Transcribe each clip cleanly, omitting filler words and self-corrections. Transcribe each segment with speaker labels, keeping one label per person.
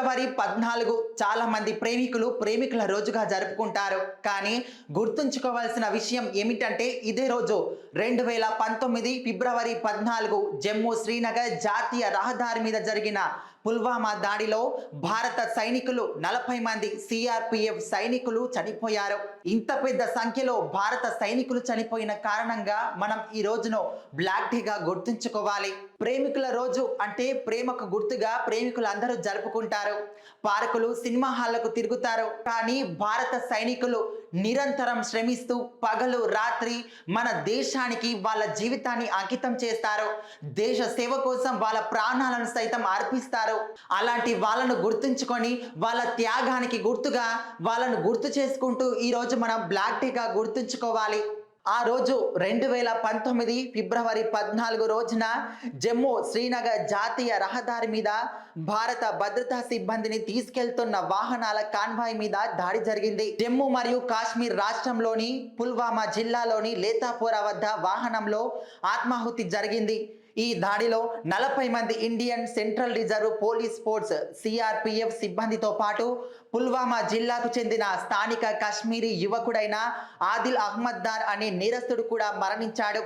Speaker 1: ఫిబ్రవరి 14 చాలా మంది ప్రేమికుల రోజుగా జరుపుకుంటారు. కానీ గుర్తుంచుకోవాల్సిన విషయం ఏమిటంటే ఇదే రోజు 2019 ఫిబ్రవరి 14 జమ్మూ శ్రీనగర్ జాతీయ రహదారి మీద జరిగిన పుల్వామా దాడిలో భారత సైనికులు 40 మంది సిఆర్పిఎఫ్ సైనికులు చనిపోయారు. ఇంత పెద్ద సంఖ్యలో భారత సైనికులు చనిపోయిన కారణంగా మనం ఈ రోజును బ్లాక్ డేగా గుర్తుంచుకోవాలి. ప్రేమికుల రోజు అంటే ప్రేమకు గుర్తుగా ప్రేమికులందరూ జరుపుకుంటారు. పార్కులు, సినిమా హాళ్లకు తిరుగుతారు. కానీ భారత సైనికులు నిరంతరం శ్రమిస్తూ పగలు రాత్రి మన దేశానికి వాళ్ళ జీవితాన్ని అంకితం చేస్తారు. దేశ సేవ కోసం వాళ్ళ ప్రాణాలను సైతం అర్పిస్తారు. అలాంటి వాళ్ళను గుర్తుంచుకొని వాళ్ళ త్యాగానికి గుర్తుగా వాళ్ళను గుర్తు చేసుకుంటూ ఈ రోజు మనం బ్లాక్ డేగా గుర్తుంచుకోవాలి. ఆ రోజు 2019 ఫిబ్రవరి 14 రోజున జమ్మూ శ్రీనగర్ జాతీయ రహదారి మీద భారత భద్రతా సిబ్బందిని తీసుకెళ్తున్న వాహనాల కాన్వాయ్ మీద దాడి జరిగింది. జమ్మూ మరియు కాశ్మీర్ రాష్ట్రంలోని పుల్వామా జిల్లాలోని లేతాపోరా వద్ద వాహనంలో ఆత్మాహుతి జరిగింది. ఈ దాడిలో 40 మంది Indian central reserve police force CRPF సిబ్బందితో పాటు పుల్వామా జిల్లాకు చెందిన స్థానిక కాశ్మీరీ యువకుడైన ఆదిల్ అహ్మద్ దార్ అనే నేరస్తుడు కూడా మరణించాడు.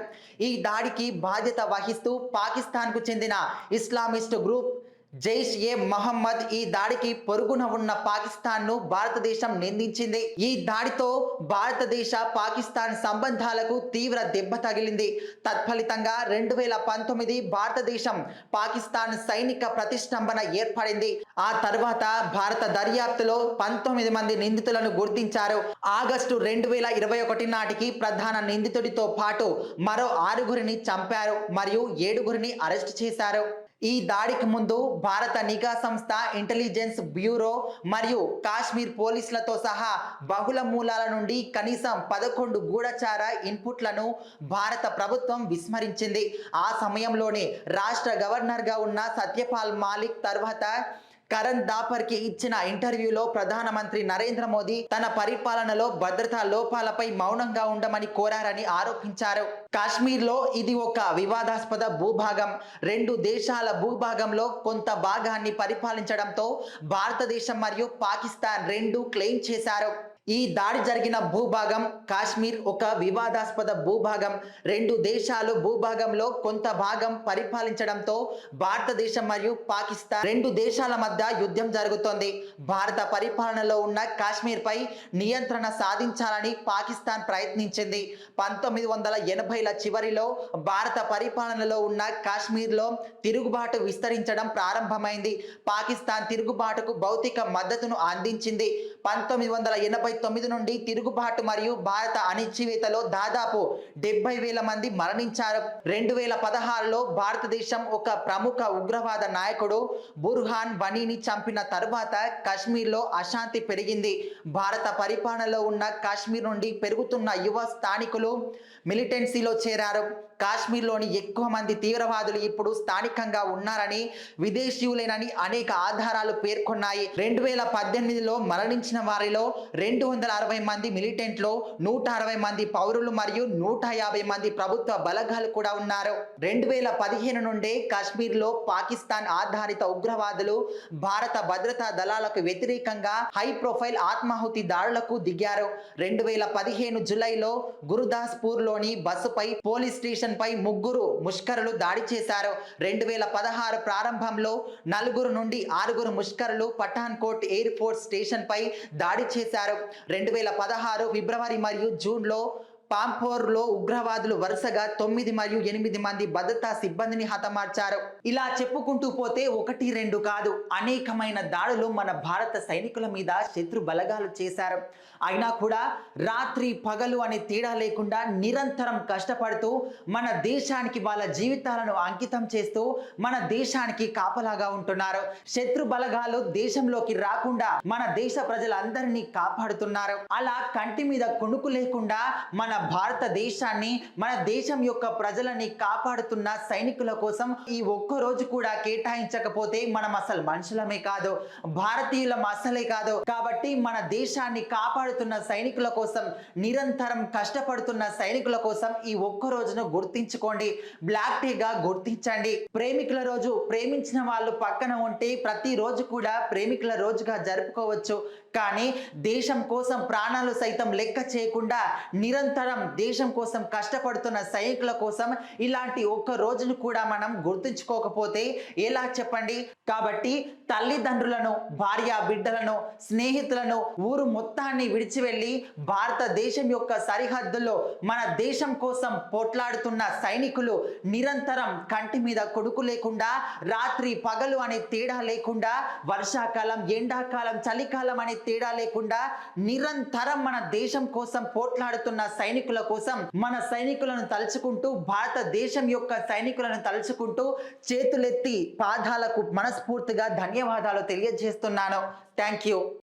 Speaker 1: ఈ దాడికి బాధ్యత వహిస్తూ పాకిస్తాన్కు చెందిన ఇస్లామిస్ట్ గ్రూప్ జైష్ ఏ మహమ్మద్ ఈ దాడికి పొరుగున ఉన్న పాకిస్తాన్ను భారతదేశం నిందించింది. ఈ దాడితో భారతదేశ పాకిస్తాన్ సంబంధాలకు తీవ్ర దెబ్బ తగిలింది. తత్ఫలితంగా 2019 భారతదేశం పాకిస్తాన్ సైనిక ప్రతిష్టంభన ఏర్పడింది. ఆ తర్వాత భారత దర్యాప్తులో 19 మంది నిందితులను గుర్తించారు. ఆగస్టు 2021 నాటికి ప్రధాన నిందితుడితో పాటు మరో 6గురిని చంపారు మరియు 7గురిని అరెస్టు చేశారు. ఈ దాడికి ముందు భారత నిఘా సంస్థ, ఇంటెలిజెన్స్ బ్యూరో మరియు కాశ్మీర్ పోలీసులతో సహా బహుళ మూలాల నుండి కనీసం 11 గూఢచార ఇన్పుట్లను భారత ప్రభుత్వం విస్మరించింది. ఆ సమయంలోనే రాష్ట్ర గవర్నర్గా ఉన్న సత్యపాల్ మాలిక్ తర్వాత కరణ్ థాపర్కి ఇచ్చిన ఇంటర్వ్యూలో ప్రధానమంత్రి నరేంద్ర మోదీ తన పరిపాలనలో భద్రతా లోపాలపై మౌనంగా ఉండమని కోరారని ఆరోపించారు. కాశ్మీర్లో ఇది ఒక వివాదాస్పద భూభాగం. 2 దేశాల భూభాగంలో కొంత భాగాన్ని పరిపాలించడంతో భారతదేశం మరియు పాకిస్తాన్ రెండూ క్లెయిమ్ చేశారు. ఈ దాడి జరిగిన భూభాగం కాశ్మీర్ ఒక వివాదాస్పద భూభాగం. 2 దేశాలు భూభాగంలో కొంత భాగం పరిపాలించడంతో భారతదేశం మరియు పాకిస్తాన్ 2 దేశాల మధ్య యుద్ధం జరుగుతోంది. భారత పరిపాలనలో ఉన్న కాశ్మీర్పై నియంత్రణ సాధించాలని పాకిస్తాన్ ప్రయత్నించింది. 1980ల చివరిలో భారత పరిపాలనలో ఉన్న కాశ్మీర్లో తిరుగుబాటు విస్తరించడం ప్రారంభమైంది. పాకిస్తాన్ తిరుగుబాటుకు భౌతిక మద్దతును అందించింది. 1989 నుండి తిరుగుబాటు మరియు భారత అణిచివేతలో దాదాపు 70,000 మంది మరణించారు. 2016లో భారతదేశం ఒక ప్రముఖ ఉగ్రవాద నాయకుడు బుర్హాన్ వనీని చంపిన తర్వాత కాశ్మీర్లో అశాంతి పెరిగింది. భారత పరిపాలనలో ఉన్న కాశ్మీర్ నుండి పెరుగుతున్న యువ స్థానికులు మిలిటెన్సీలో చేరారు. కాశ్మీర్లోని ఎక్కువ మంది తీవ్రవాదులు ఇప్పుడు స్థానికంగా ఉన్నారని, విదేశీయులేనని అనేక ఆధారాలు పేర్కొన్నాయి. 2018లో మరణించిన వారిలో 260 మంది మిలిటెంట్లు, 160 మంది పౌరులు మరియు 150 మంది ప్రభుత్వ బలగాలు కూడా ఉన్నారు. 2015 నుండే కాశ్మీర్లో పాకిస్తాన్ ఆధారిత ఉగ్రవాదులు భారత భద్రతా దళాలకు వ్యతిరేకంగా హై ప్రొఫైల్ ఆత్మాహుతి దాడులకు దిగారు. 2015 జూలైలో గురుదాస్పూర్లోని బస్సుపై పోలీస్ స్టేషన్ పై 3 ముష్కరులు దాడి చేశారు. 2016 ప్రారంభంలో 4 నుండి 6 ముష్కరులు పఠాన్కోట్ ఎయిర్ ఫోర్స్ స్టేషన్ పై దాడి చేశారు. 2016 ఫిబ్రవరి మరియు జూన్లో పాంపోర్లో ఉగ్రవాదులు వరుసగా 9 మరియు 8 మంది భద్రతా సిబ్బందిని హతమార్చారు. ఇలా చెప్పుకుంటూ పోతే 1, 2 కాదు, అనేకమైన దాడులు మన భారత సైనికుల మీద శత్రు బలగాలు చేశారు. అయినా కూడా రాత్రి పగలు అనే తేడా లేకుండా నిరంతరం కష్టపడుతూ మన దేశానికి వాళ్ళ జీవితాలను అంకితం చేస్తూ మన దేశానికి కాపలాగా ఉంటున్నారు. శత్రు బలగాలు దేశంలోకి రాకుండా మన దేశ ప్రజలందరినీ కాపాడుతున్నారు. అలా కంటి మీద కొనుకు లేకుండా మన భారతదేశాన్ని, మన దేశం యొక్క ప్రజలని కాపాడుతున్న సైనికుల కోసం ఈ ఒక్క రోజు కూడా కేటాయించకపోతే మనం అసలు మనుషులమే కాదు, భారతీయులం అసలే కాదు. కాబట్టి మన దేశాన్ని కాపాడుతున్న సైనికుల కోసం, నిరంతరం కష్టపడుతున్న సైనికుల కోసం ఈ ఒక్క రోజును గుర్తించుకోండి, బ్లాక్ డేగా గుర్తించండి. ప్రేమికుల రోజు, ప్రేమించిన వాళ్ళు పక్కన ఉంటే ప్రతి రోజు కూడా ప్రేమికుల రోజుగా జరుపుకోవచ్చు. కానీ దేశం కోసం ప్రాణాలు సైతం లెక్క చేయకుండా నిరంతరం దేశం కోసం కష్టపడుతున్న సైనికుల కోసం ఇలాంటి ఒక్క రోజును కూడా మనం గుర్తుంచుకోకపోతే ఎలా చెప్పండి? కాబట్టి తల్లిదండ్రులను, భార్య బిడ్డలను, స్నేహితులను, ఊరు మొత్తాన్ని విడిచి వెళ్ళి భారతదేశం యొక్క సరిహద్దుల్లో మన దేశం కోసం పోట్లాడుతున్న సైనికులు నిరంతరం కంటి మీద కొడుకు లేకుండా, రాత్రి పగలు అనే తేడా లేకుండా, వర్షాకాలం ఎండాకాలం చలికాలం అనే తేడా లేకుండా నిరంతరం మన దేశం కోసం పోట్లాడుతున్న సైనికుల కోసం మన సైనికులను తలుచుకుంటూ, భారతదేశం యొక్క సైనికులను తలుచుకుంటూ చేతులెత్తి పాదాలకు మనస్ఫూర్తిగా ధన్యవాదాలు తెలియజేస్తున్నాను. Thank you.